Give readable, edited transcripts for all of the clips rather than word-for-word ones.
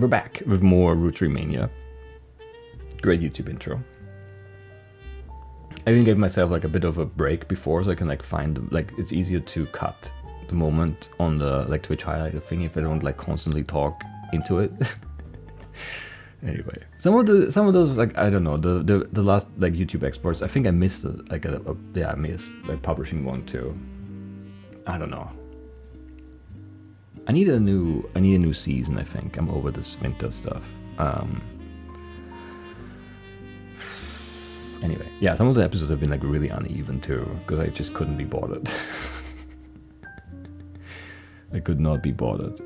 we're back with more Roottree Mania. Great YouTube intro. I even gave myself like a bit of a break before, so I can like find like it's easier to cut the moment on the like Twitch highlighter thing if I don't like constantly talk into it. Anyway, some of those like I don't know the last like YouTube exports. I think I missed I missed like publishing one too. I don't know. I need a new season. I think I'm over this winter stuff. Anyway, yeah, some of the episodes have been like really uneven too, because I just couldn't be bothered. I could not be bothered.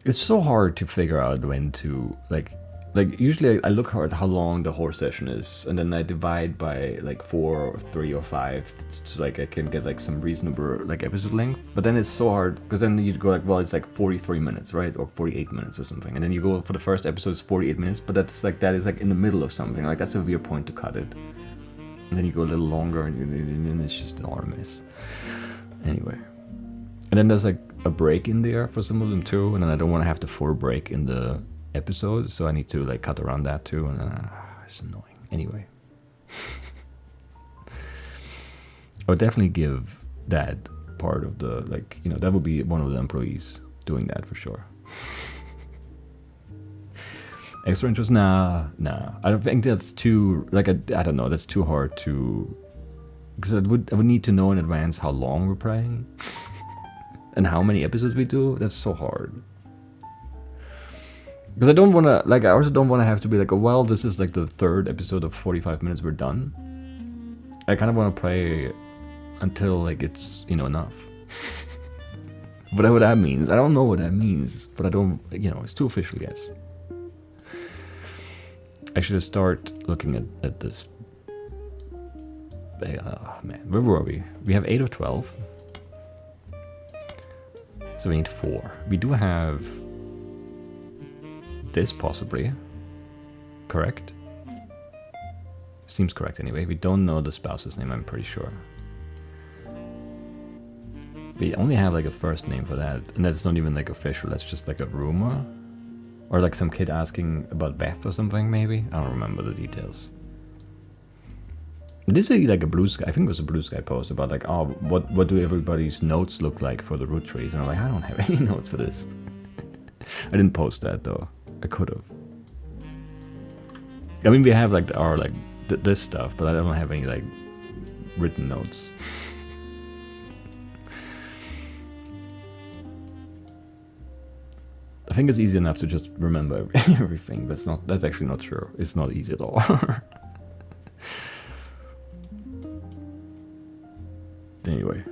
It's so hard to figure out when to like usually I look at how long the whole session is, and then I divide by like 4 or 3 or 5 so like I can get like some reasonable like episode length. But then it's so hard because then you go like, well, it's like 43 minutes, right, or 48 minutes or something, and then you go for the first episode it's 48 minutes, but that is like in the middle of something, like that's a weird point to cut it, and then you go a little longer and it's just all a mess. Anyway, and then there's like a break in there for some of them too, and then I don't want to have the full break in the episode, so I need to like cut around that too, and it's annoying. Anyway, I would definitely give that part of the like, you know, that would be one of the employees doing that for sure. Extra intros? Nah. I don't think that's too like I don't know. That's too hard to, because I would need to know in advance how long we're playing and how many episodes we do. That's so hard. Because I don't want to, like, I also don't want to have to be like, oh, well, this is like the 3rd episode of 45 minutes, we're done. I kind of want to play until, like, it's, you know, enough. Whatever that means. I don't know what that means, but I don't, you know, it's too official, yes. I should start looking at this. Man, where were we? We have 8 of 12. So we need 4. We do have this possibly. Correct? Seems correct anyway. We don't know the spouse's name, I'm pretty sure. We only have like a first name for that, and that's not even like official, that's just like a rumor. Or like some kid asking about Beth or something, maybe? I don't remember the details. This is like a Blue Sky, I think it was a Blue Sky post about like, oh, what do everybody's notes look like for the Roottrees? And I'm like, I don't have any notes for this. I didn't post that though. I could have. I mean, we have like our like this stuff, but I don't have any like written notes. I think it's easy enough to just remember everything. That's actually not true. It's not easy at all. Anyway,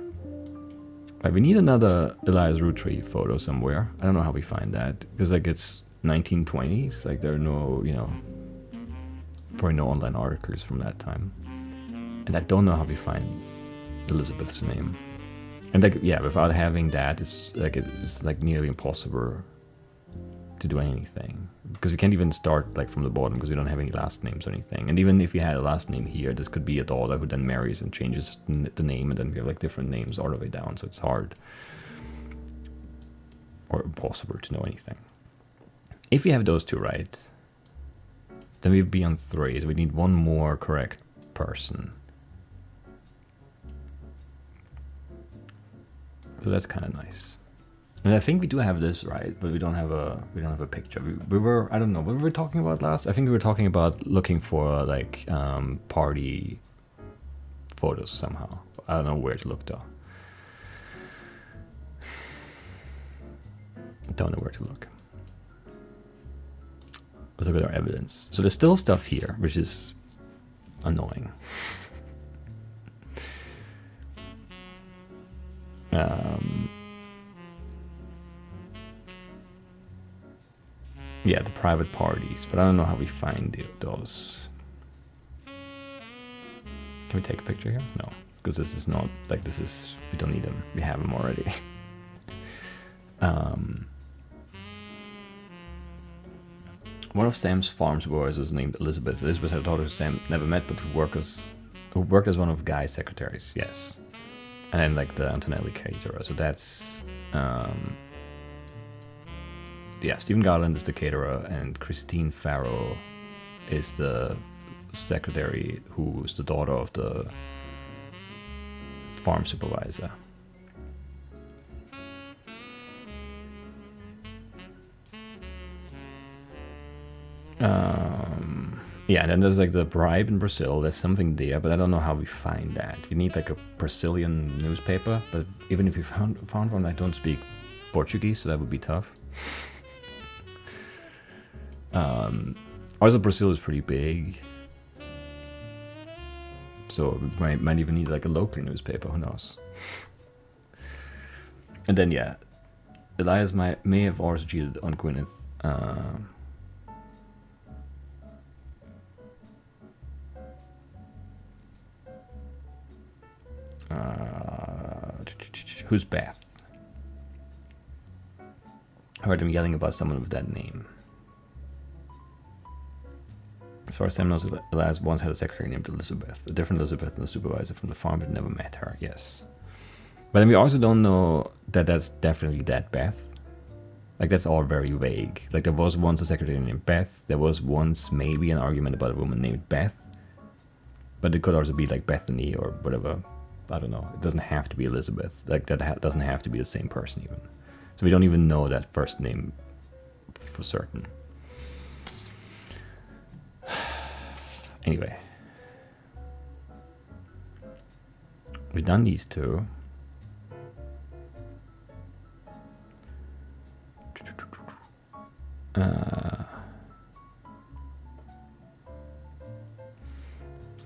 right, we need another Elias Roottree photo somewhere. I don't know how we find that, because like it's 1920s, like there are no, you know, probably no online articles from that time, and I don't know how we find Elizabeth's name. And like, yeah, without having that, it's like nearly impossible to do anything, because we can't even start like from the bottom, because we don't have any last names or anything. And even if we had a last name here, this could be a daughter who then marries and changes the name, and then we have like different names all the way down, so it's hard or impossible to know anything. If we have those two right, then we'd be on 3, so we need one more correct person. So that's kind of nice. And I think we do have this right, but we don't have a picture. We were, I don't know, what were we talking about last? I think we were talking about looking for like party photos somehow. I don't know where to look though. Don't know where to look. Let's look at our evidence. So there's still stuff here, which is annoying. Yeah, the private parties, but I don't know how we find those. Can we take a picture here? No, because this is not, like, this is, we don't need them. We have them already. One of Sam's farms boys is named Elizabeth. Elizabeth had a daughter who Sam never met, but who worked as one of Guy's secretaries, yes. And then like the Antonelli caterer, so that's yeah, Stephen Garland is the caterer, and Christine Farrow is the secretary, who's the daughter of the farm supervisor. Yeah, and then there's like the bribe in Brazil. There's something there, but I don't know how we find that. You need like a Brazilian newspaper, but even if you found one, I don't speak Portuguese, so that would be tough. Also, Brazil is pretty big, so we might even need like a local newspaper. Who knows? And then yeah, Elias may have also cheated on Gwyneth. Who's Beth? I heard him yelling about someone with that name. As far as Sam knows, Elias once had a secretary named Elizabeth, a different Elizabeth than the supervisor from the farm, but never met her. Yes. But then we also don't know that that's definitely that Beth. Like, that's all very vague. Like, there was once a secretary named Beth. There was once maybe an argument about a woman named Beth. But it could also be like Bethany or whatever. I don't know. It doesn't have to be Elizabeth. Like, that doesn't have to be the same person even. So we don't even know that first name for certain. Anyway. We've done these two.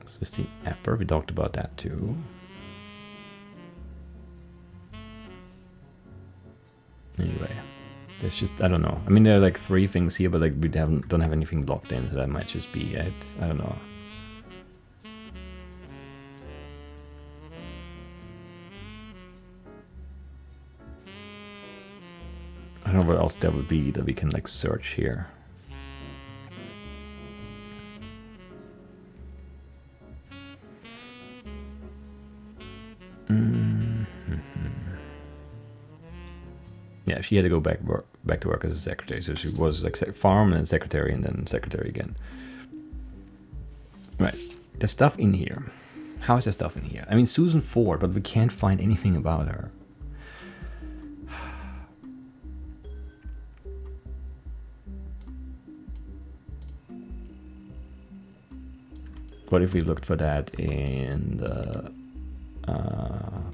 Sistine Apper, we talked about that too. Anyway, it's just, I don't know. I mean, there are like 3 things here, but like we don't have anything locked in, so that might just be it. I don't know. I don't know what else there would be that we can like search here. Yeah, she had to go back to work as a secretary, so she was like farm and then secretary again. Right, there's stuff in here. How is there stuff in here? I mean, Susan Ford, but we can't find anything about her. What if we looked for that in the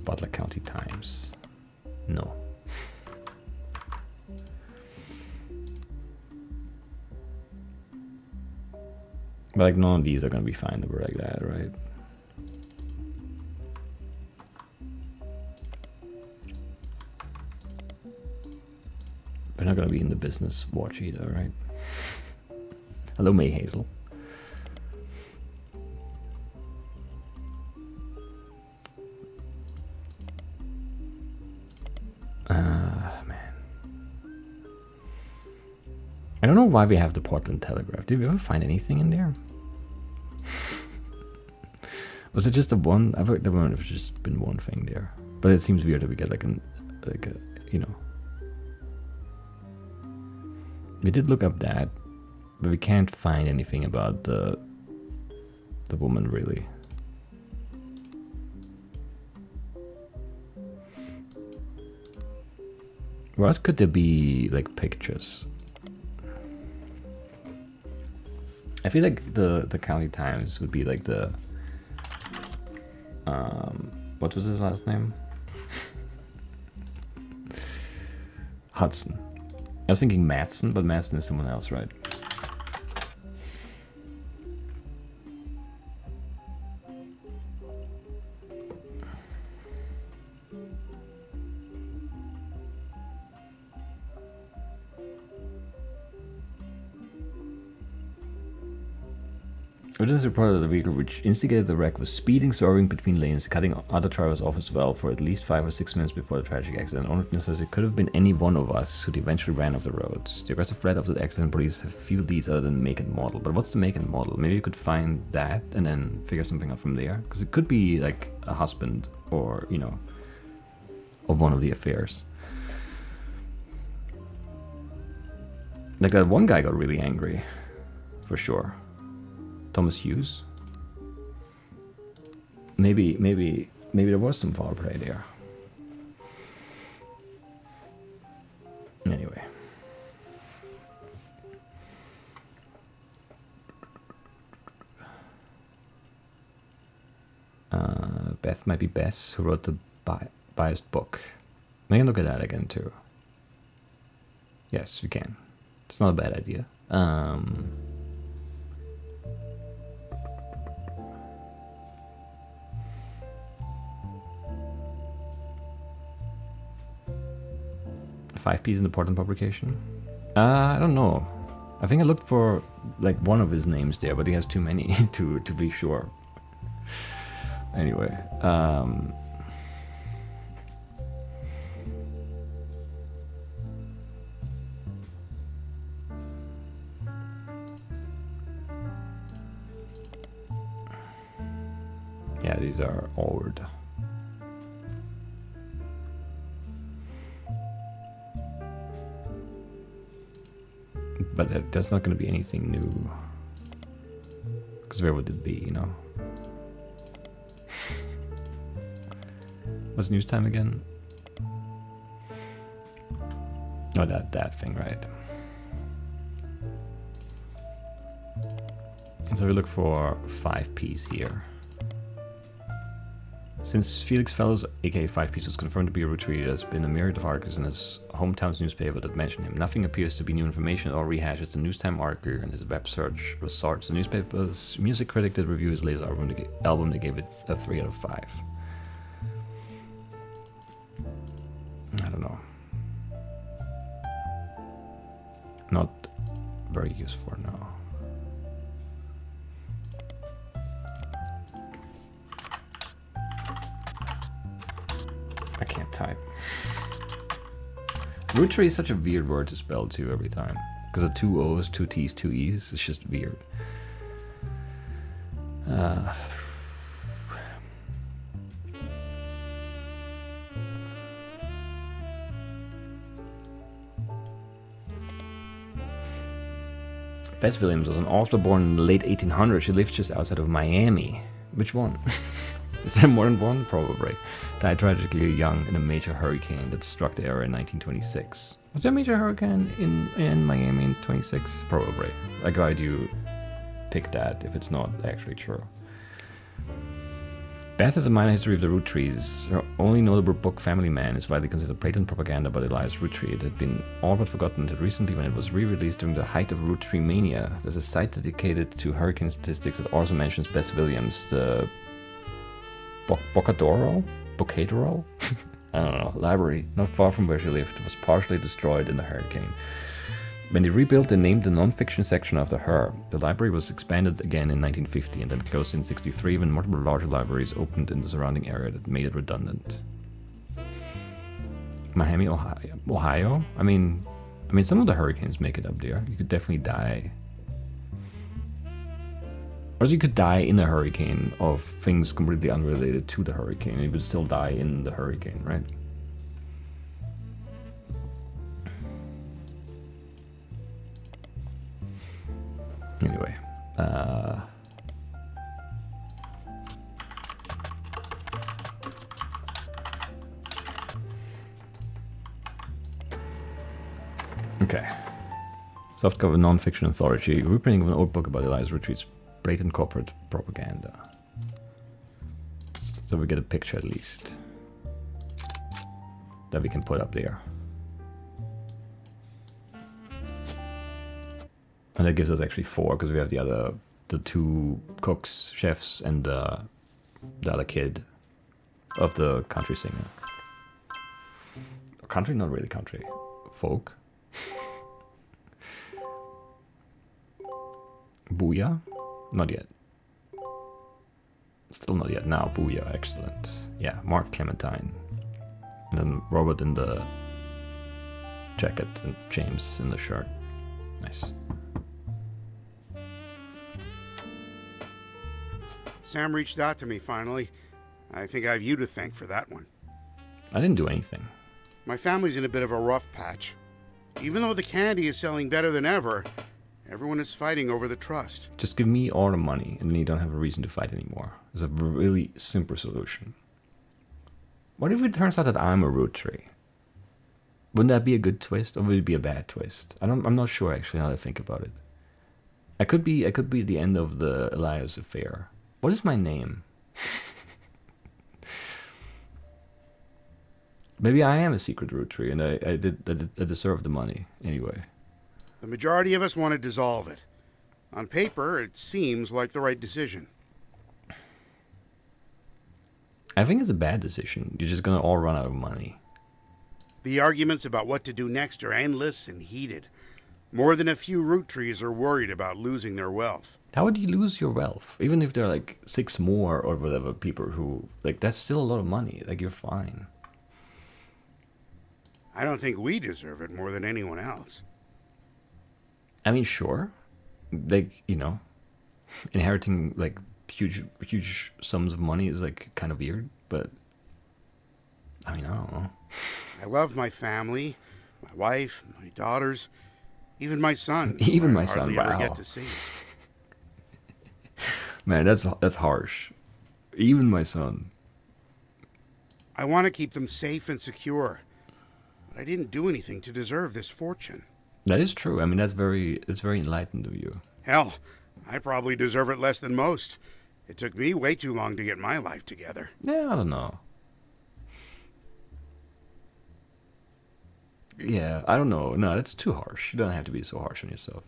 Butler County Times? No. But like none of these are going to be findable like that, right? They're not going to be in the Business Watch either, right? Hello, May Hazel. Man. I don't know why we have the Portland Telegraph. Did we ever find anything in there? Was it just the one? I thought there might have just been one thing there. But it seems weird that we get like a, you know. We did look up that, but we can't find anything about the woman really. Where else could there be like pictures? I feel like the County Times would be like the what was his last name? Hudson. I was thinking Madsen, but Madsen is someone else, right? Witnesses reported that the vehicle which instigated the wreck was speeding, swerving between lanes, cutting other drivers off as well for at least 5 or 6 minutes before the tragic accident. One witness says it could have been any one of us who eventually ran off the roads. The aggressive threat of the accident police have few leads other than make and model. But what's the make and model? Maybe you could find that and then figure something out from there. Because it could be like a husband or, you know, of one of the affairs. Like that one guy got really angry, for sure. Thomas Hughes. Maybe there was some foul play there. Anyway. Beth might be Bess, who wrote the biased book. We can look at that again too. Yes, we can. It's not a bad idea. 5P's in the Portland publication? I don't know. I think I looked for like one of his names there, but he has too many to be sure. Anyway, yeah, these are old. But there's not going to be anything new. Because where would it be, you know? What's news time again? Oh, that thing, right. So we look for 5Ps here. Since Felix Fellows, aka 5Ps, was confirmed to be a Roottrees, there has been a myriad of articles in his hometown's newspaper that mention him. Nothing appears to be new information or rehashes the news time article, and his web search results. The newspaper's music critic did review his latest album. They gave it a 3 out of 5. I don't know. Not very useful now. I can't type. Roottree is such a weird word to spell too every time. Because of 2 O's, 2 T's, 2 E's, it's just weird. Bess Williams was an author born in the late 1800s. She lived just outside of Miami. Which one? Is there more than one? Probably. Died tragically young in a major hurricane that struck the area in 1926. Was there a major hurricane in Miami in 26? Probably. Like, why do you pick that if it's not actually true? Bess has a minor history of the Roottrees. Her only notable book, Family Man, is widely considered blatant propaganda about Elias Roottrie. It had been all but forgotten until recently when it was re-released during the height of Roottree mania. There's a site dedicated to hurricane statistics that also mentions Bess Williams, the Bocadoro? I don't know, library, not far from where she lived, was partially destroyed in the hurricane. When they rebuilt, they named the non-fiction section after her. The library was expanded again in 1950 and then closed in 63 when multiple larger libraries opened in the surrounding area that made it redundant. Miami, Ohio? I mean, some of the hurricanes make it up there. You could definitely die. Or you could die in a hurricane of things completely unrelated to the hurricane, and you would still die in the hurricane, right? Anyway, okay. Softcover non-fiction anthology, reprinting of an old book about Elias Roottrie's blatant corporate propaganda. So we get a picture at least that we can put up there. And that gives us actually 4 because we have the 2 cooks, chefs, and the other kid of the country singer. Country? Not really country. Folk. Booyah? Not yet. Still not yet. Now, Booyah. Excellent. Yeah, Mark Clementine. And then Robert in the jacket and James in the shirt. Nice. Sam reached out to me finally. I think I have you to thank for that one. I didn't do anything. My family's in a bit of a rough patch. Even though the candy is selling better than ever, everyone is fighting over the trust. Just give me all the money, and then you don't have a reason to fight anymore. It's a really simple solution. What if it turns out that I'm a Roottree? Wouldn't that be a good twist, or would it be a bad twist? I'm not sure actually now that I think about it. I could be the end of the Elias affair. What is my name? Maybe I am a secret Roottree, and I deserve the money anyway. The majority of us want to dissolve it. On paper, it seems like the right decision. I think it's a bad decision. You're just gonna all run out of money. The arguments about what to do next are endless and heated. More than a few Roottrees are worried about losing their wealth. How would you lose your wealth? Even if there are like 6 more or whatever people who, like, that's still a lot of money. Like, you're fine. I don't think we deserve it more than anyone else. I mean, sure. Like, inheriting like huge sums of money is like kind of weird, but I mean, I don't know. I love my family, my wife, my daughters, even my son. Even my I son, hardly ever wow. get to see. Man, that's harsh. Even my son. I want to keep them safe and secure, but I didn't do anything to deserve this fortune. That is true. I mean, that's very enlightened of you. Hell, I probably deserve it less than most. It took me way too long to get my life together. Yeah, I don't know. Yeah, I don't know. No, that's too harsh. You don't have to be so harsh on yourself.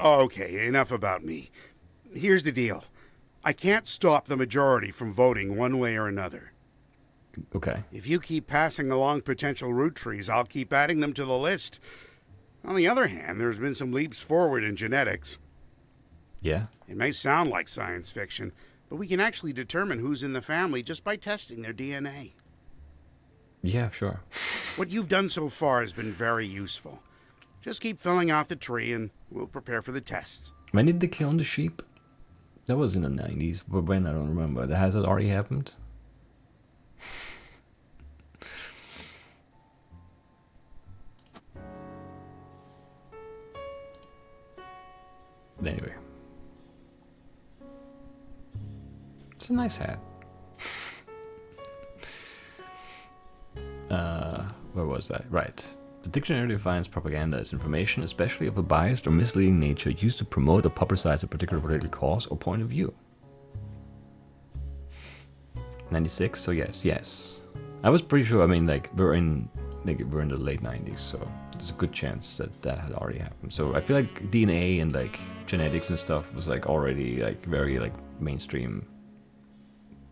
Okay, enough about me. Here's the deal. I can't stop the majority from voting one way or another. Okay. If you keep passing along potential Roottrees, I'll keep adding them to the list. On the other hand, there's been some leaps forward in genetics. Yeah. It may sound like science fiction, but we can actually determine who's in the family just by testing their DNA. Yeah, sure. What you've done so far has been very useful. Just keep filling out the tree and we'll prepare for the tests. When did they kill the sheep? That was in the 90s, but when, I don't remember. Has it already happened? Anyway. It's a nice hat. Where was I? Right. The dictionary defines propaganda as information, especially of a biased or misleading nature, used to promote or publicize a particular political cause or point of view. 96, so yes. I was pretty sure, I mean, we're in the late 90s, so there's a good chance that had already happened. So I feel like DNA and genetics and stuff was already very mainstream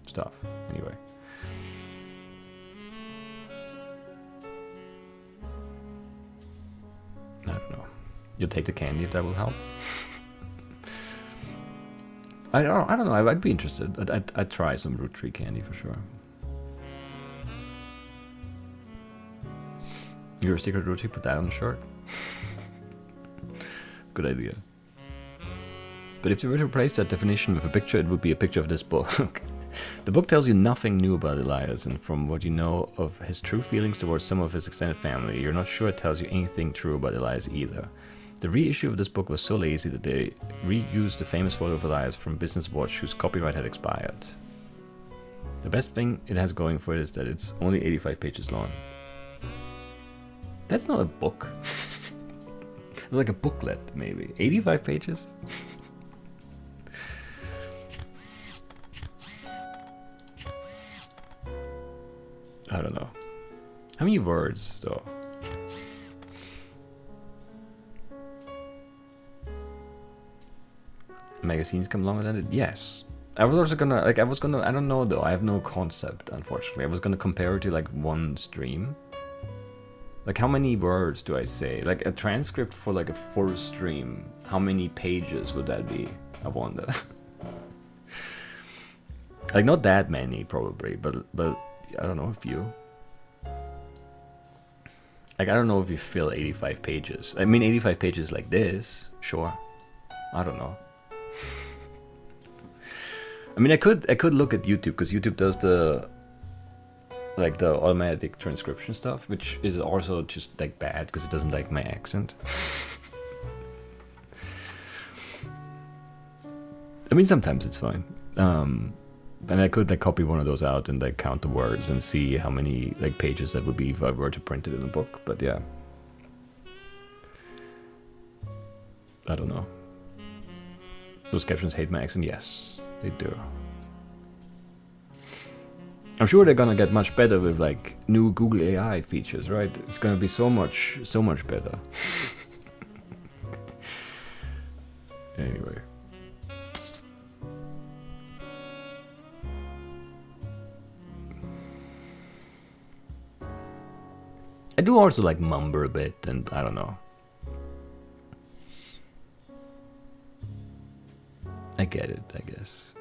stuff. Anyway. I don't know. You'll take the candy if that will help. I don't know. I'd be interested. I'd try some Roottree candy for sure. You're a secret Roottree. Put that on the shirt. Good idea. But if you were to replace that definition with a picture, it would be a picture of this book. The book tells you nothing new about Elias, and from what you know of his true feelings towards some of his extended family, you're not sure it tells you anything true about Elias either. The reissue of this book was so lazy that they reused the famous photo of Elias from Business Watch, whose copyright had expired. The best thing it has going for it is that it's only 85 pages long. That's not a book. It's like a booklet, maybe. 85 pages? I don't know. How many words, though? Magazines come longer than it? Yes. I was also gonna, I don't know though, I have no concept, unfortunately. I was gonna compare it to one stream. How many words do I say? A transcript for a full stream. How many pages would that be? I wonder. Not that many, probably, but I don't know, a few. I don't know if you fill 85 pages. I mean, 85 pages like this, sure. I don't know. I mean, I could look at YouTube, because YouTube does the like the automatic transcription stuff, which is also just like bad because it doesn't like my accent. I mean, sometimes it's fine. And I could like copy one of those out and like count the words and see how many like pages that would be if I were to print it in a book. But yeah, I don't know. Those captions hate my accent. Yes, they do. I'm sure they're gonna get much better with like new Google AI features, right? It's gonna be so much better. Anyway. I do also like mumble a bit, and I don't know. I get it, I guess.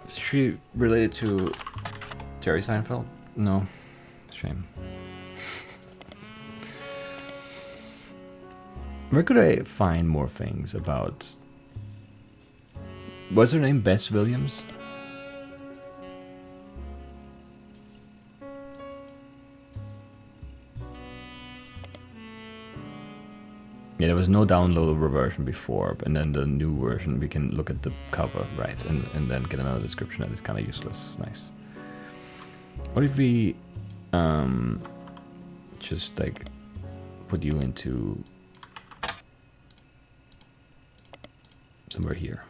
Is she related to Jerry Seinfeld? No. Shame. Where could I find more things about... What's her name? Bess Williams? Yeah, there was no downloadable version before, and then the new version, we can look at the cover, right, and then get another description that is kind of useless. Nice. What if we just like put you into somewhere here?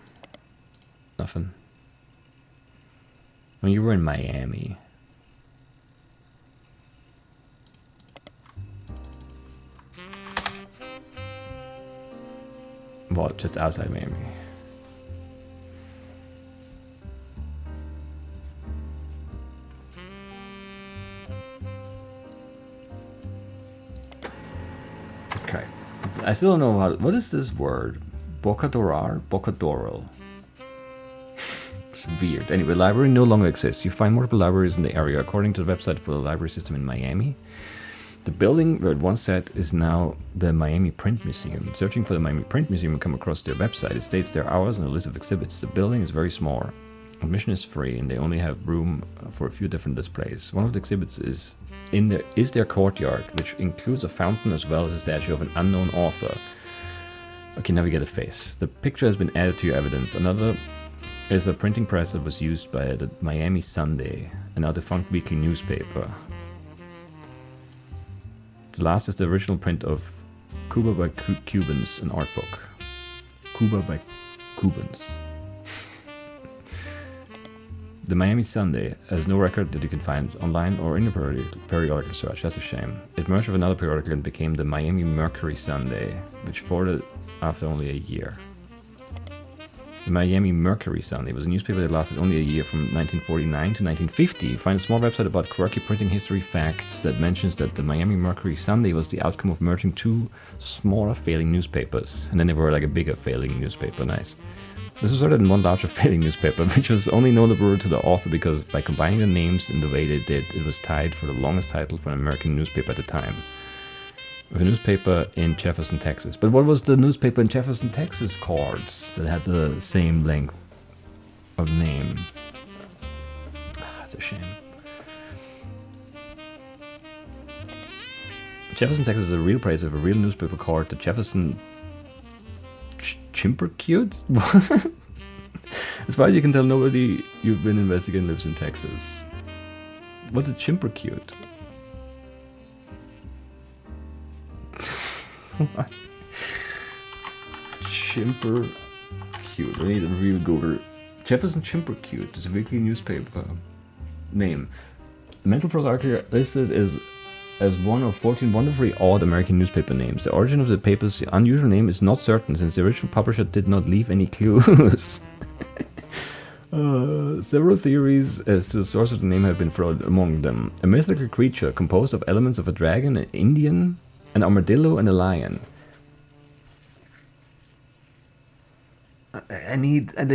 Nothing. When you were in Miami. Well, just outside Miami. Okay. I still don't know how. What is this word? Bocadorar? Bocadoral. It's weird. Anyway, library no longer exists. You find multiple libraries in the area. According to the website for the library system in Miami, the building where it once sat is now the Miami Print Museum. Searching for the Miami Print Museum and come across their website. It states their hours and a list of exhibits. The building is very small. Admission is free, and they only have room for a few different displays. One of the exhibits is their courtyard, which includes a fountain as well as a statue of an unknown author. Okay, now we get a face. The picture has been added to your evidence. Another is a printing press that was used by the Miami Sunday, a now defunct weekly newspaper. The last is the original print of Cuba by Cubans, an art book. Cuba by Cubans. The Miami Sunday has no record that you can find online or in a periodical search. That's a shame. It merged with another periodical and became the Miami Mercury Sunday, which folded after only a year. The Miami Mercury Sunday was a newspaper that lasted only a year from 1949 to 1950. Find a small website about quirky printing history facts that mentions that the Miami Mercury Sunday was the outcome of merging two smaller failing newspapers. And then they were like a bigger failing newspaper. Nice. This resulted in one larger failing newspaper, which was only notable to the author because by combining the names in the way they did, it was tied for the longest title for an American newspaper at the time. With a newspaper in Jefferson, Texas. But what was the newspaper in Jefferson, Texas called that had the same length of name? That's a shame. Jefferson, Texas is a real place of a real newspaper called the Jefferson Chimpercute? As far as you can tell, nobody you've been investigating lives in Texas. What's a Chimpercute? What? Chimpercute. I need a real Google. Jefferson Chimpercute is a weekly newspaper name. The Mental Floss article listed as one of 14 wonderfully odd American newspaper names. The origin of the paper's unusual name is not certain, since the original publisher did not leave any clues. Several theories as to the source of the name have been thrown among them. A mythical creature composed of elements of a dragon, an Indian, an armadillo, and a lion. I need a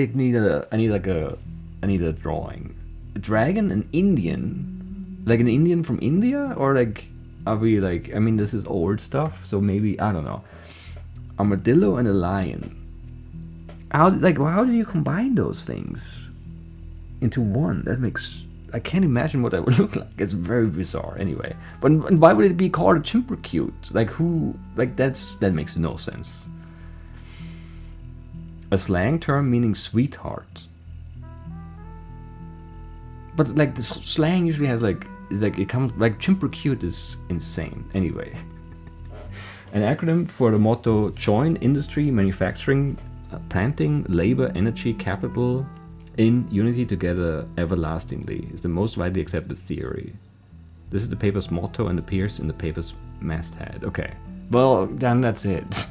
drawing. dragon, an Indian, like an Indian from India, or like are we like? I mean, this is old stuff, so maybe I don't know. Armadillo and a lion. How do you combine those things into one? That makes I can't imagine what that would look like. It's very bizarre. Anyway, but why would it be called a chimpercute? Like who? Like that makes no sense. A slang term meaning sweetheart. But like the slang usually has like it comes like chimpercute is insane. Anyway, an acronym for the motto: join industry, manufacturing, planting, labor, energy, capital in unity together everlastingly is the most widely accepted theory. This is the paper's motto and appears in the paper's masthead. Okay, well then that's it.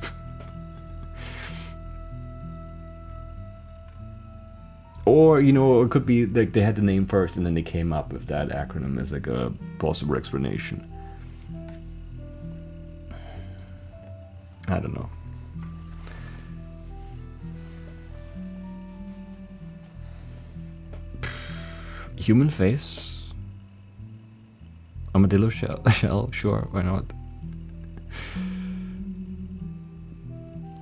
Or, you know, it could be like they had the name first and then they came up with that acronym as like a possible explanation. I don't know. Human face. Armadillo shell, sure, why not?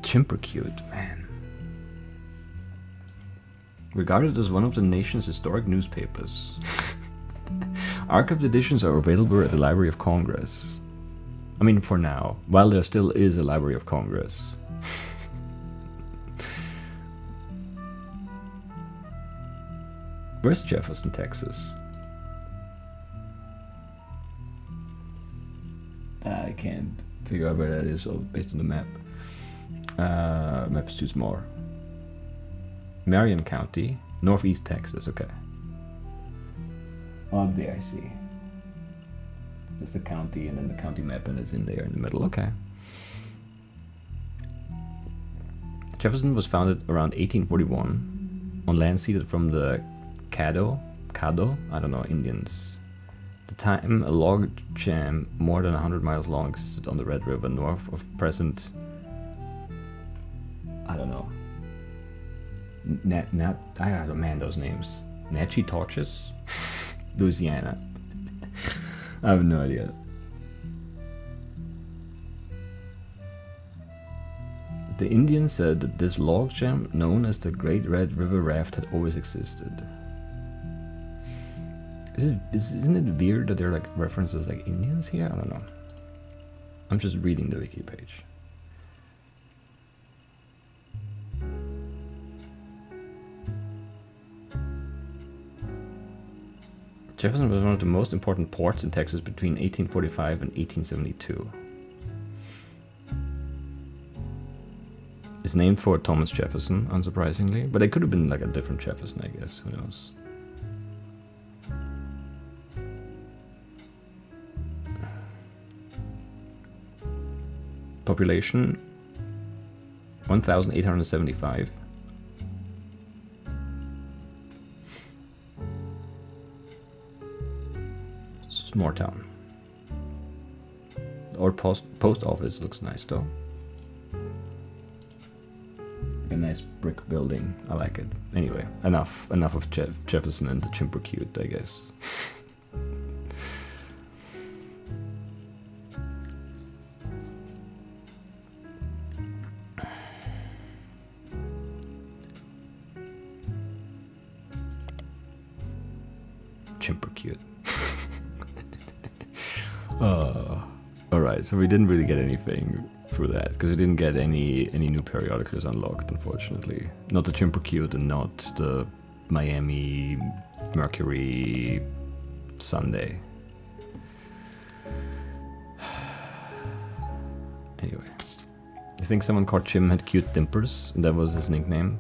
Chimpercute, man. Regarded as one of the nation's historic newspapers. Archived editions are available at the Library of Congress. I mean, for now, while there still is a Library of Congress. Where's Jefferson, Texas? I can't figure out where that is based on the map. Map's too small. Marion County, Northeast Texas, okay. Oh, there I see. It's the county and then the county map and it's in there in the middle, okay. Jefferson was founded around 1841 on land ceded from the Caddo, I don't know, Indians. At the time, a log jam more than 100 miles long existed on the Red River north of present, I don't know. I don't know, man, those names. Natchitoches? Louisiana. I have no idea. The Indians said that this logjam, known as the Great Red River Raft, had always existed. Isn't it weird that there are like references like Indians here? I don't know. I'm just reading the wiki page. Jefferson was one of the most important ports in Texas between 1845 and 1872. It's named for Thomas Jefferson, unsurprisingly, but it could have been like a different Jefferson, I guess, who knows. Population 1,875. Small town. Or post office looks nice though. A nice brick building. I like it. Anyway, enough of Jefferson and the chimpercute, I guess. Chimpercute. Alright, so we didn't really get anything through that, because we didn't get any new periodicals unlocked, unfortunately. Not the Chimpercute and not the Miami Mercury Sunday. Anyway. I think someone called Chim had cute dimpers, and that was his nickname.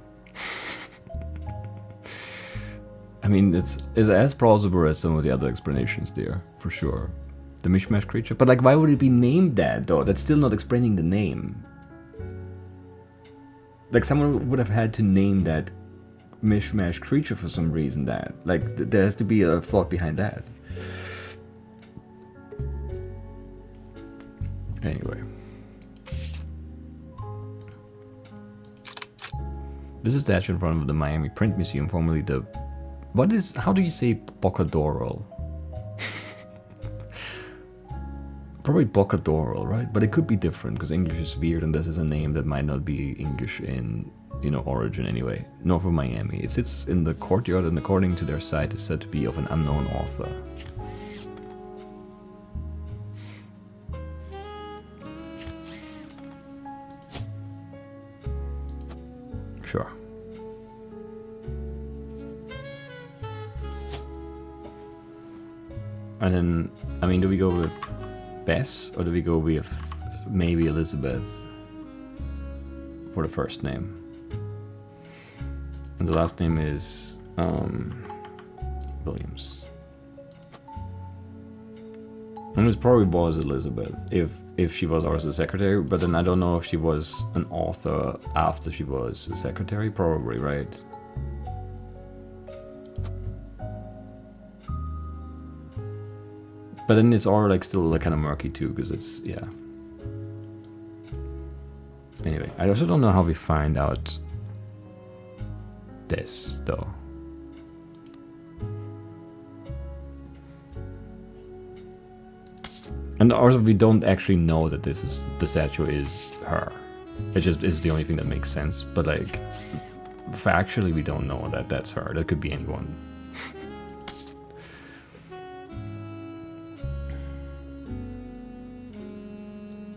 I mean, it's as plausible as some of the other explanations there, for sure. The mishmash creature. But like, why would it be named that, though? That's still not explaining the name. Like, someone would have had to name that mishmash creature for some reason. That, like, there has to be a thought behind that. Anyway. This is the statue in front of the Miami Print Museum, formerly the How do you say Bocadoral? Probably Bocadoral, right? But it could be different because English is weird and this is a name that might not be English in, origin anyway. North of Miami. It sits in the courtyard and according to their site is said to be of an unknown author. Sure. And then, do we go with Bess or do we go with maybe Elizabeth for the first name? And the last name is Williams. And it probably was Elizabeth if she was also a secretary, but then I don't know if she was an author after she was a secretary. Probably, right? But then it's all like still like kind of murky too, because it's, yeah. Anyway, I also don't know how we find out this though. And also we don't actually know that the statue is her. It just is the only thing that makes sense. But like, factually we don't know that that's her. That could be anyone.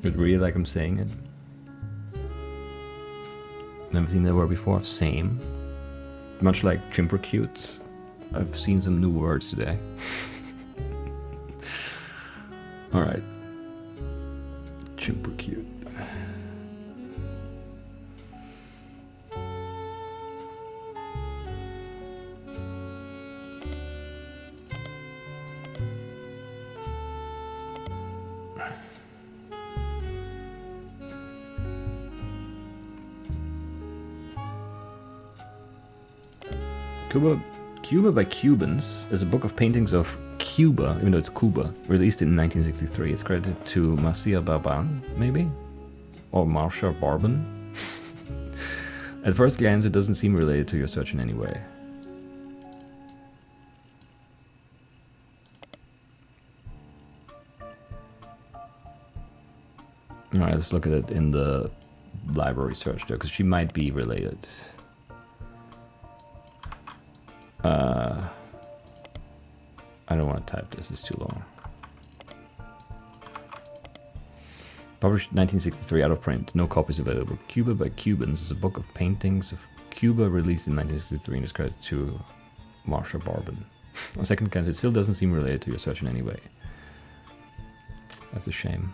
But really, like I'm saying it. Never seen that word before. Same. Much like chimpercute. I've seen some new words today. Alright. Chimpercute. Cuba by Cubans is a book of paintings of Cuba, even though it's Cuba, released in 1963. It's credited to Marcia Barban, maybe? Or Marcia Barban? At first glance, it doesn't seem related to your search in any way. Alright, let's look at it in the library search there, because she might be related. I don't want to type this, it's too long. Published 1963, out of print, no copies available. Cuba by Cubans is a book of paintings of Cuba released in 1963 and is credited to Marcia Barban. On second glance, it still doesn't seem related to your search in any way. That's a shame.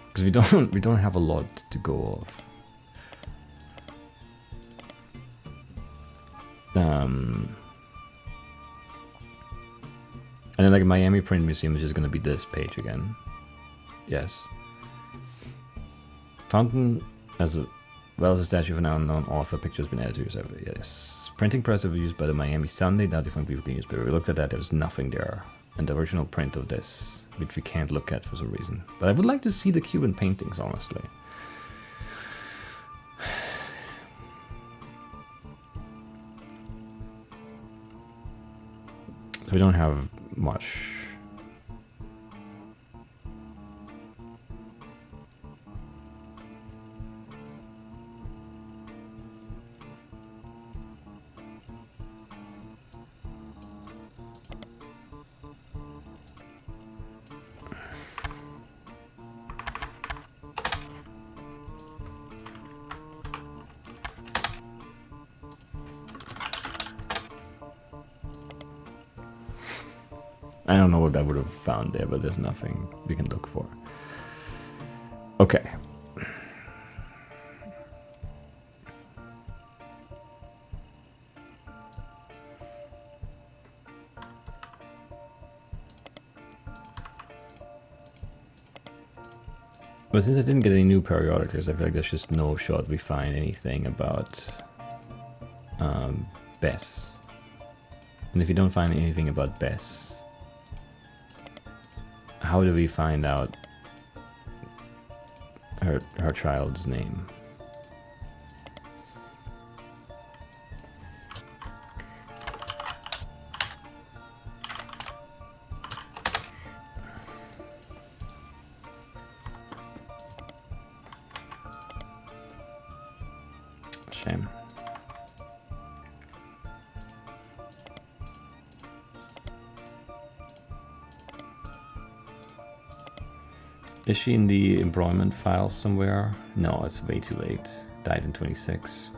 Because we don't have a lot to go off. And then like Miami Print Museum is just going to be this page again. Yes. Fountain as well as a statue of an unknown author. Pictures been added to yourself. Yes. Printing press was used by the Miami Sunday, now defunct weekly newspaper. We looked at that. There was nothing there. And the original print of this, which we can't look at for some reason. But I would like to see the Cuban paintings, honestly. So we don't have much. I don't know what I would have found there, but there's nothing we can look for. Okay. But since I didn't get any new periodicals, I feel like there's just no shot we find anything about Bess. And if you don't find anything about Bess, how do we find out her child's name? Shame. Is she in the employment files somewhere? No, it's way too late. Died in 26.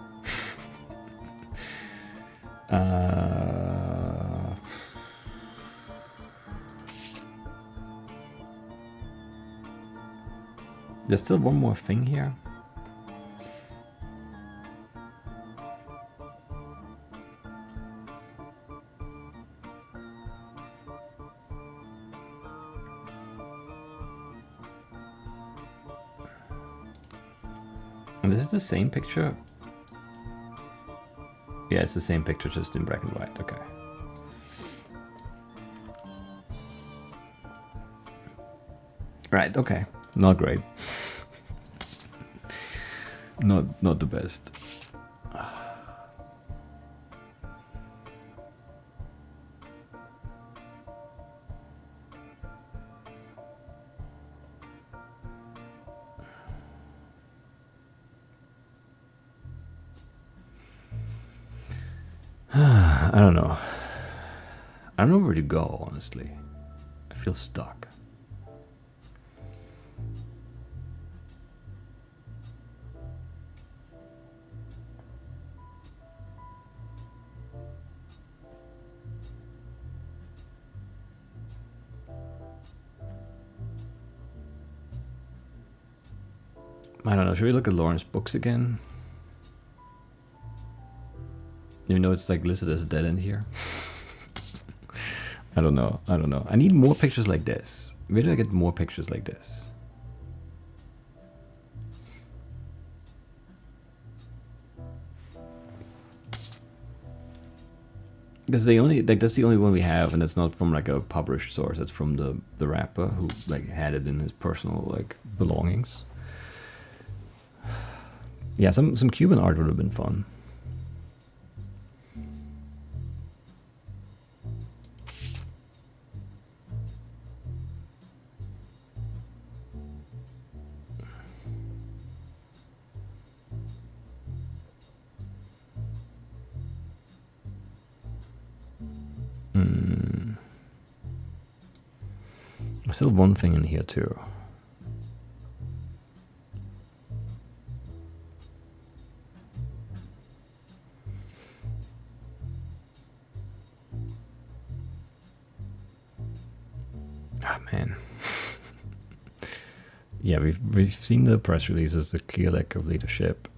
There's still one more thing here. And this is the same picture? Yeah, it's the same picture, just in black and white. Okay. Right, okay. Not great. Not the best. I don't know. I don't know where to go, honestly. I feel stuck. I don't know. Should we look at Lauren's books again? Even though it's like listed as a dead end here. I don't know. I don't know. I need more pictures like this. Where do I get more pictures like this? Because they only like that's the only one we have, and it's not from like a published source. It's from the rapper who like had it in his personal like belongings. Yeah, some Cuban art would have been fun. There's still one thing in here too. Ah, man. Yeah, we've seen the press releases, the clear lack of leadership.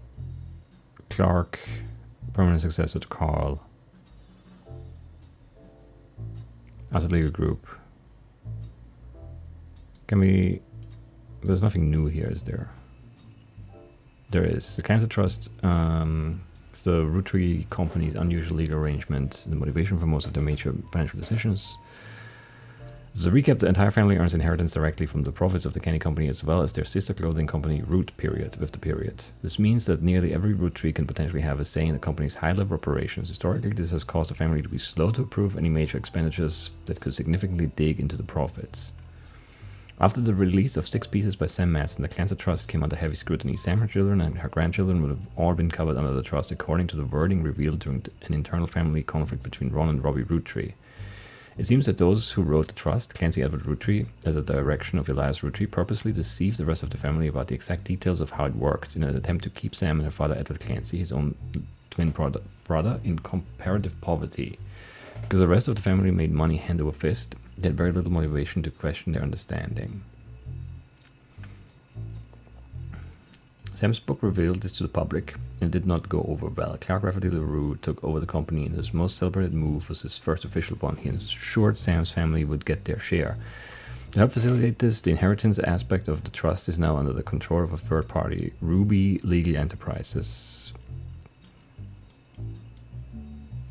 Clark, permanent successor to Carl. As a legal group. Can we... There's nothing new here, is there? There is. The Cancer Trust, it's the Roottree company's unusual legal arrangement, the motivation for most of their major financial decisions. As a recap, the entire family earns inheritance directly from the profits of the candy company as well as their sister clothing company Root period with the period. This means that nearly every Roottree can potentially have a say in the company's high-level operations. Historically, this has caused the family to be slow to approve any major expenditures that could significantly dig into the profits. After the release of 6 pieces by Sam Madsen, the Cancer Trust came under heavy scrutiny. Sam, her children, and her grandchildren would have all been covered under the trust, according to the wording revealed during an internal family conflict between Ron and Robbie Roottree. It seems that those who wrote the trust, Clancy Edward Roottree, at the direction of Elias Roottree, purposely deceived the rest of the family about the exact details of how it worked in an attempt to keep Sam and her father Edward Clancy, his own twin brother, in comparative poverty. Because the rest of the family made money hand over fist, they had very little motivation to question their understanding. Sam's book revealed this to the public, and it did not go over well. Clark Rafferty LaRue took over the company, and his most celebrated move was his first official one. He ensured Sam's family would get their share. To help facilitate this, the inheritance aspect of the trust is now under the control of a third party, Ruby Legal Enterprises.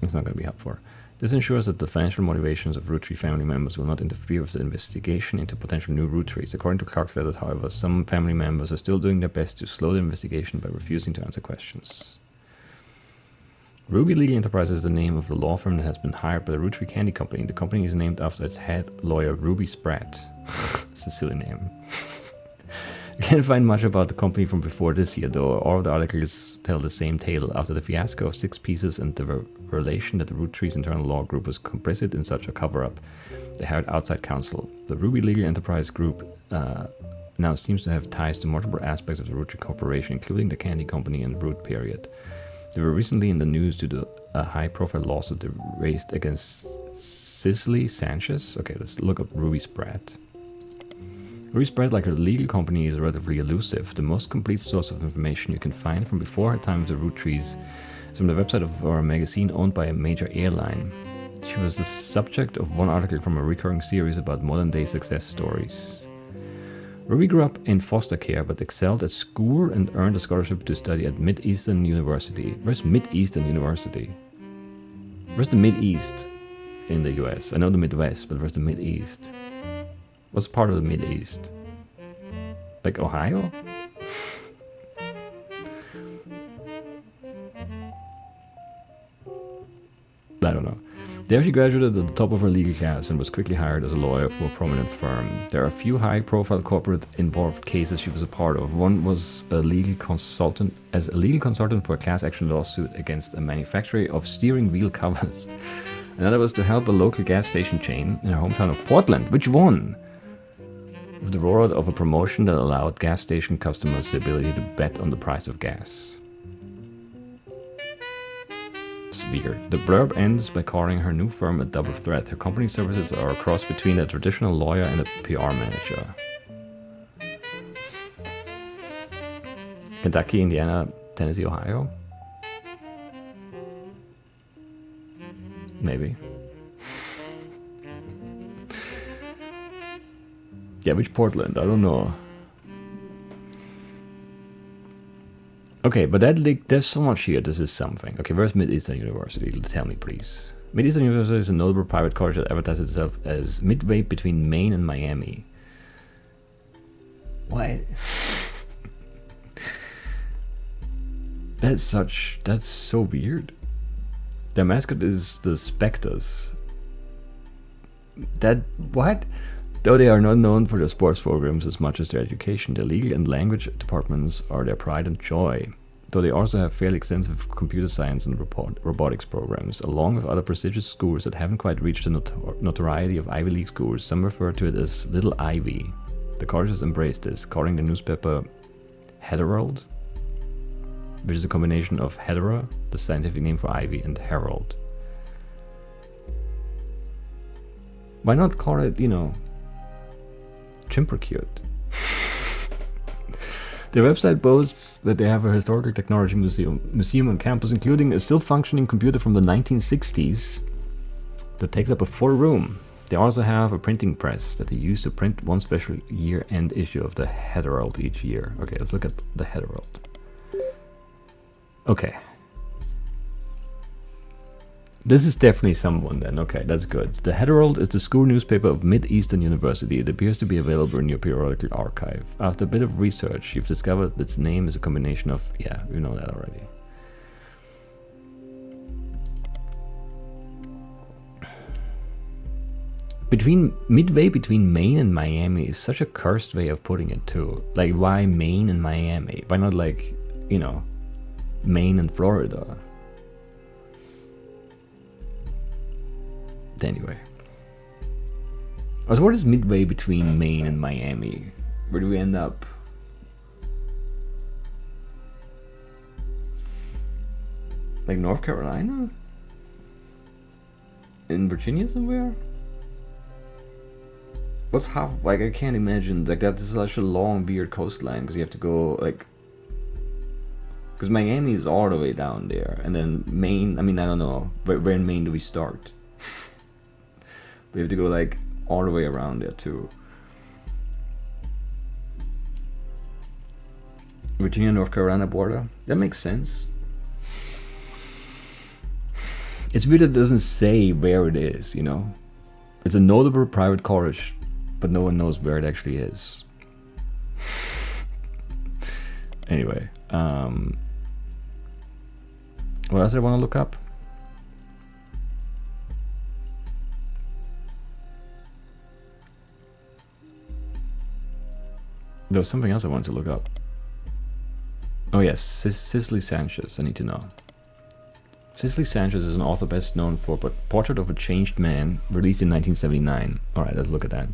It's not going to be helpful. This ensures that the financial motivations of Roottree family members will not interfere with the investigation into potential new Rootrees. According to Clark's letters, however, some family members are still doing their best to slow the investigation by refusing to answer questions. Ruby Legal Enterprises is the name of the law firm that has been hired by the Roottree Candy Company. The company is named after its head lawyer, Ruby Spratt. It's a silly name. I can't find much about the company from before this year, though. All of the articles tell the same tale. After the fiasco of 6 pieces and the revelation that the Rootrees internal law group was complicit in such a cover-up, they hired outside counsel. The Ruby Legal Enterprise Group now seems to have ties to multiple aspects of the Roottree Corporation, including the candy company and Root period. They were recently in the news due to a high-profile lawsuit they raised against Cicely Sanchez. Okay, let's look up Ruby Spratt. Ruby Spratt, like her legal company, is relatively elusive. The most complete source of information you can find from before her time with the Rootrees is from the website of a magazine owned by a major airline. She was the subject of one article from a recurring series about modern-day success stories. Ruby grew up in foster care but excelled at Scour and earned a scholarship to study at Mid-Eastern University. Where's Mid-Eastern University? Where's the Mid-East in the US? I know the Midwest, but where's the Mid-East? What's part of the Mid-East? Like Ohio? I don't know. There she graduated at the top of her legal class and was quickly hired as a lawyer for a prominent firm. There are a few high-profile corporate-involved cases she was a part of. One was a legal consultant for a class action lawsuit against a manufacturer of steering wheel covers. Another was to help a local gas station chain in her hometown of Portland, which won with the rollout of a promotion that allowed gas station customers the ability to bet on the price of gas. Weird. The blurb ends by calling her new firm a double threat. Her company services are a cross between a traditional lawyer and a PR manager. Kentucky, Indiana, Tennessee, Ohio? Maybe. Yeah, which Portland? I don't know. Okay, but there's so much here. This is something. Okay, where's Mid-Eastern University? Tell me, please. Mid-Eastern University is a notable private college that advertises itself as midway between Maine and Miami. What? That's so weird. Their mascot is the Spectres. What? Though they are not known for their sports programs as much as their education, their legal and language departments are their pride and joy. Though they also have fairly extensive computer science and robotics programs, along with other prestigious schools that haven't quite reached the notoriety of Ivy League schools. Some refer to it as Little Ivy. The college has embraced this, calling the newspaper Herald, which is a combination of Hedera, the scientific name for ivy, and Herald. Why not call it, Chimpercute? Their website boasts that they have a historical technology museum on campus, including a still functioning computer from the 1960s that takes up a full room. They also have a printing press that they use to print one special year-end issue of the Herald each year. Okay, let's look at the Herald. Okay. This is definitely someone then. Okay, that's good. The Herald is the school newspaper of Mid-Eastern University. It appears to be available in your periodical archive. After a bit of research, you've discovered that its name is a combination of... Yeah, we know that already. Midway between Maine and Miami is such a cursed way of putting it too. Like, why Maine and Miami? Why not like, Maine and Florida? Anyway. So what is midway between Maine and Miami? Where do we end up? Like North Carolina? In Virginia somewhere? What's half... Like, I can't imagine. Like, that is such a long, weird coastline. Because you have to go, like... Because Miami is all the way down there. And then Maine... I mean, I don't know. Where in Maine do we start? We have to go, like, all the way around there, too. Virginia, North Carolina border? That makes sense. It's weird that it doesn't say where it is, It's a notable private college, but no one knows where it actually is. Anyway, what else do I want to look up? There was something else I wanted to look up. Oh yes, Cicely Sanchez, I need to know. Cicely Sanchez is an author best known for Portrait of a Changed Man, released in 1979. Alright, let's look at that.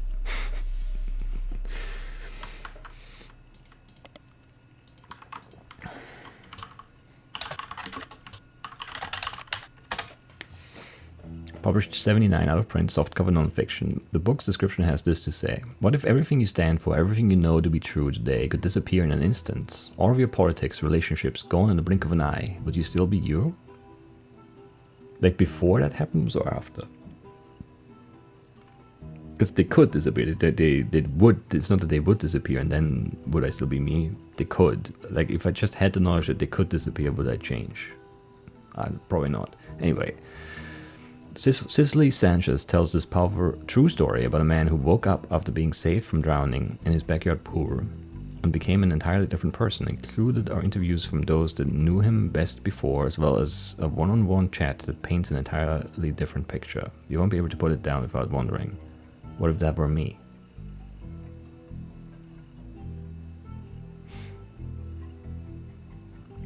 Published 79, out of print, softcover nonfiction. The book's description has this to say. What if everything you stand for, everything you know to be true today, could disappear in an instant? All of your politics, relationships, gone in the blink of an eye. Would you still be you? Like before that happens or after? Because they could disappear. They would. It's not that they would disappear and then would I still be me? They could. Like if I just had the knowledge that they could disappear, would I change? Probably not. Anyway. Cicely Sanchez tells this powerful true story about a man who woke up after being saved from drowning in his backyard pool and became an entirely different person. Included are interviews from those that knew him best before, as well as a one-on-one chat that paints an entirely different picture. You won't be able to put it down without wondering, what if that were me?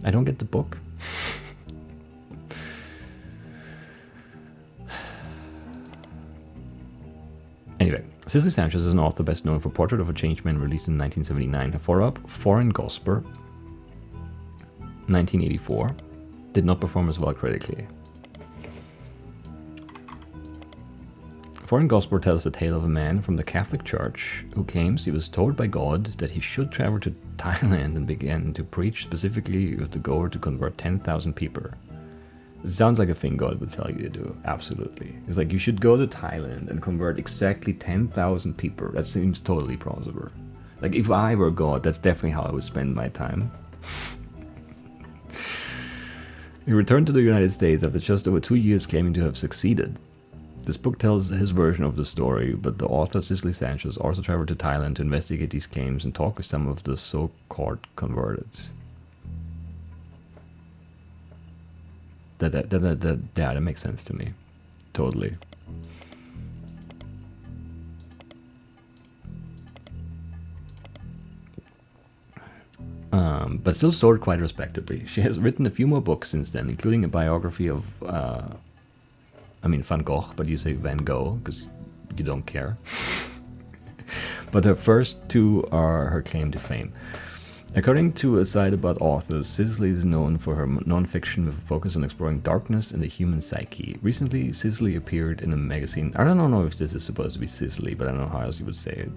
I don't get the book. Anyway, Cicely Sanchez is an author best known for Portrait of a Changed Man, released in 1979. Her follow-up, Foreign Gospel, 1984, did not perform as well critically. Foreign Gospel tells the tale of a man from the Catholic Church who claims he was told by God that he should travel to Thailand and begin to preach, specifically with the goal to convert 10,000 people. It sounds like a thing God would tell you to do, absolutely. It's like, you should go to Thailand and convert exactly 10,000 people. That seems totally plausible. Like, if I were God, that's definitely how I would spend my time. He returned to the United States after just over 2 years claiming to have succeeded. This book tells his version of the story, but the author, Cicely Sanchez, also traveled to Thailand to investigate these claims and talk with some of the so-called converted. That makes sense to me. Totally. But still sold quite respectably. She has written a few more books since then, including a biography of, Van Gogh, but you say Van Gogh, because you don't care. But her first two are her claim to fame. According to a site about authors, Cicely is known for her non-fiction with a focus on exploring darkness and the human psyche. Recently, Cicely appeared in a magazine. I don't know if this is supposed to be Cicely, but I don't know how else you would say it.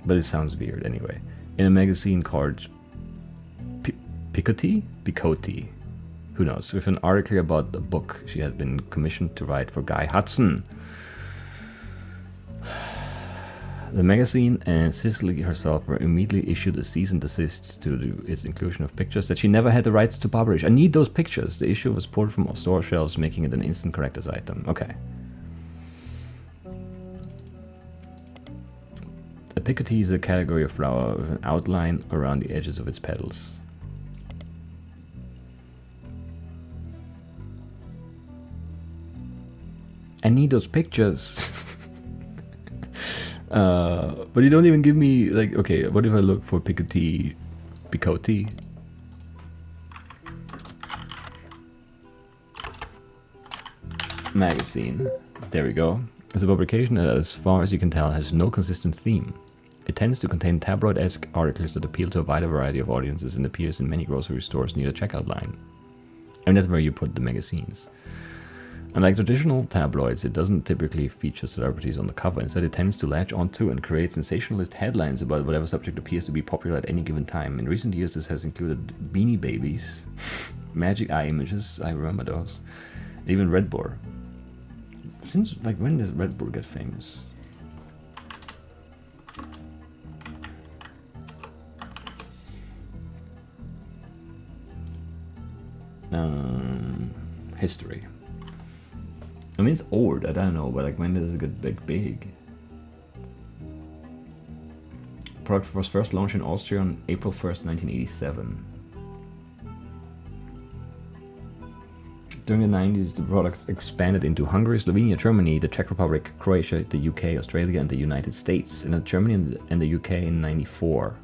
But it sounds weird anyway. In a magazine called Picoty? Who knows? With an article about a book she had been commissioned to write for Guy Hudson. The magazine and Cicely herself were immediately issued a cease and desist to its inclusion of pictures that she never had the rights to publish. I need those pictures. The issue was pulled from store shelves, making it an instant collector's item. Okay. A picotee is a category of flower with an outline around the edges of its petals. I need those pictures. But you don't even give me, like, okay, what if I look for Picoty? Magazine. There we go. It's a publication that, as far as you can tell, has no consistent theme. It tends to contain tabloid-esque articles that appeal to a wider variety of audiences and appears in many grocery stores near the checkout line. And that's where you put the magazines. Unlike traditional tabloids, it doesn't typically feature celebrities on the cover. Instead, it tends to latch onto and create sensationalist headlines about whatever subject appears to be popular at any given time. In recent years, this has included Beanie Babies, Magic Eye Images, I remember those, and even Red Bull. Since, like, when does Red Bull get famous? History. I mean, it's old, I don't know, but like, when does it get big? Product was first launched in Austria on April 1st, 1987. During the 90s, the product expanded into Hungary, Slovenia, Germany, the Czech Republic, Croatia, the UK, Australia, and the United States. And Germany and the UK in 94.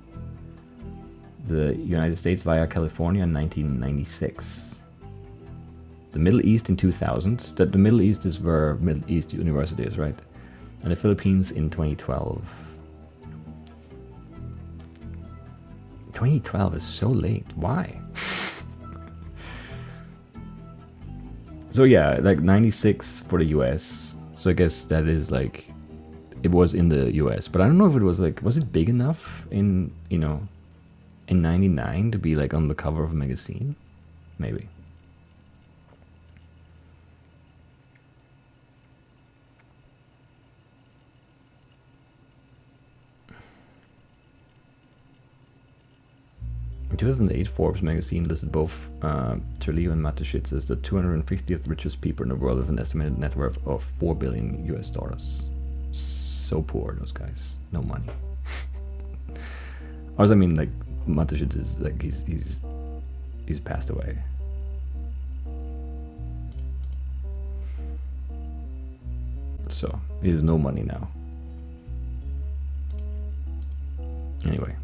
The United States via California in 1996. The Middle East in 2000. The Middle East is where Middle East University is, right? And the Philippines in 2012. 2012 is so late. Why? So yeah, like 96 for the US. So I guess that is like, it was in the US, but I don't know if it was like, was it big enough in, you know, in 99 to be like on the cover of a magazine? Maybe. In 2008, Forbes magazine listed both Terleo and Mateschitz as the 250th richest people in the world with an estimated net worth of $4 billion US. So poor, those guys. No money. Also, I mean, like, Mateschitz is like, he's passed away. So he has no money now. Anyway.